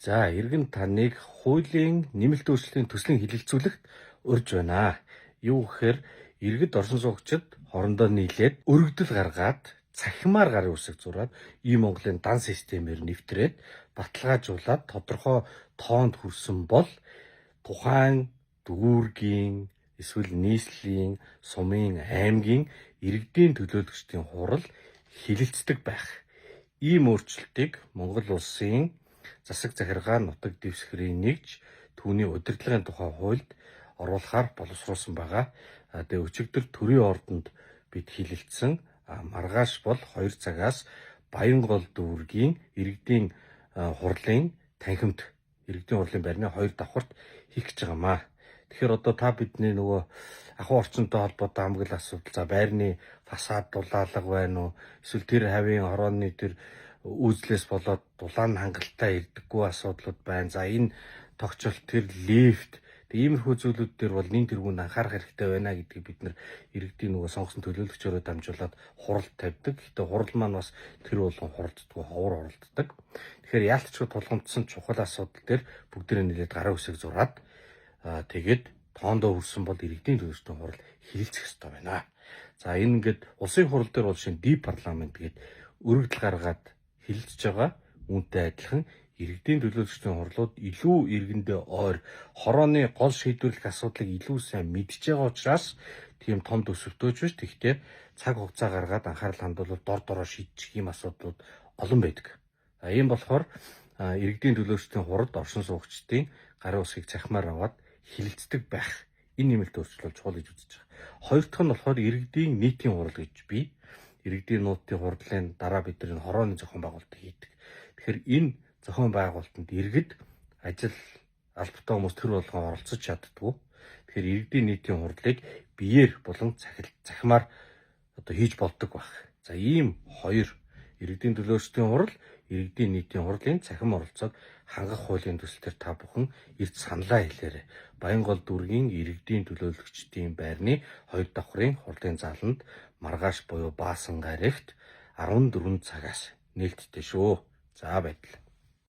За, иргэн таныг хуулийн нэмэлт өөрчлөлтийн төслийн хилэлцүүлэгт урьж байна. Юу гэхээр иргэд оршин суугчид хоорондоо нийлээд өргөдөл гаргаад цахимаар гарын үсэг зураад Монголын дан системээр нэвтрээд баталгаажуулаад тодорхой тоонд хүрсэн бол тухайн дүүргийн эсвэл нийслэлийн, сумын, аймгийн иргэдийн төлөөлөгчдийн хурал хилэлцдэг байх. Ийм өөрчлөлтийг Монгол улсын засаг захиргаа нутаг дэвсгэрийн нэгж түүний удирдлагын тухай хуульд оруулахаар боловсруулсан байгаа. Тэгээ өчигдөр төрийн ордонд бид хилэлцсэн маргааш бол 2 цагаас Баянгол дүүргийн иргэдийн хурлын танхимд иргэдийн хурлын байрны 2 давхарт хийх гэж байгаамаа. Тэгэхээр одоо та бидний нөгөө ахуй орчинтой холбоотой хамгийн их асуудал за байрны фасад дулаалга байна уу? Эсвэл тэр хавийн хорооны тэр үүзлээс болоод дулаан хангалттай ирдэггүй асуудлууд байна. За энэ тогтцол тэр лифт иймэрхүү зүйлүүд дээр бол нэн тэргүүнд анхаарах хэрэгтэй байна гэдгийг бид нэр иргэдийн нөгөө сонгосон төлөөлөгчөөрөө дамжуулаад хурал тавьдаг. Гэтэ хурал маань бас тэр болгон хуралддаг, ховор хуралддаг. Тэгэхээр яалтчгүй тулгамдсан чухал асуудал дээр бүгдээрээ нийлээд гарын үсэг зураад тэгээд тоондоо хүрсэн бол иргэдийн төлөөлөгчдийн хурал хилэлцэх ёстой байна. За энэ ингээд улсын хурал дээр бол шинэ ди парламент гээд өргөдөл гаргаад хилэлцэж байгаа. Үүнтэй адилхан иргэдийн төлөөлөгчдийн хурлууд илүү иргэндээ ойр хорооны гол шийдвэрлэх асуудлыг илүү сайн мэдж байгаа учраас тийм том төсөвтөөж биш. Тэгвэл цаг хугацаа гаргаад анхаарал хандуулаад дор дороо шийдчих ийм асуудлууд олон байдаг. Ийм болохоор иргэдийн төлөөлөгчдийн хуралд оршин суугчдын гарын усыг цахимаар аваад хилэлцдэг байх. Энэ нэмэлт өөрчлөлт чухал гэж үзэж байгаа. Хоёр дахь нь болохоор иргэдийн нийтийн хурал гэж бий. Иргэдийн нууцын хурлын дараа бид нар хорооны зохион байгуулалтыг хийдэг. Тэгэхээр энэ зохион байгуулалтанд иргэд ажил албатай хүмүүс төр болгон оролцож чаддгүй. Тэгэхээр иргэдийн нийтийн хурлыг биеэр болон цахимаар одоо хийж болдог байх. За ийм хоёр иргэдийн төлөөлөгчдийн хурал, иргэдийн нийтийн хурлын цахим оролцоог хангах хуулийн төсөл төр та бүхэн эрт саналаа хэлээрэй. Баянгол дүүргийн иргэдийн төлөөлөгчдийн байрны 2 давхрын хурлын заланд маргааш буюу Баасан гарагт 14 цагаас нээлттэй шүү. За баярлалаа.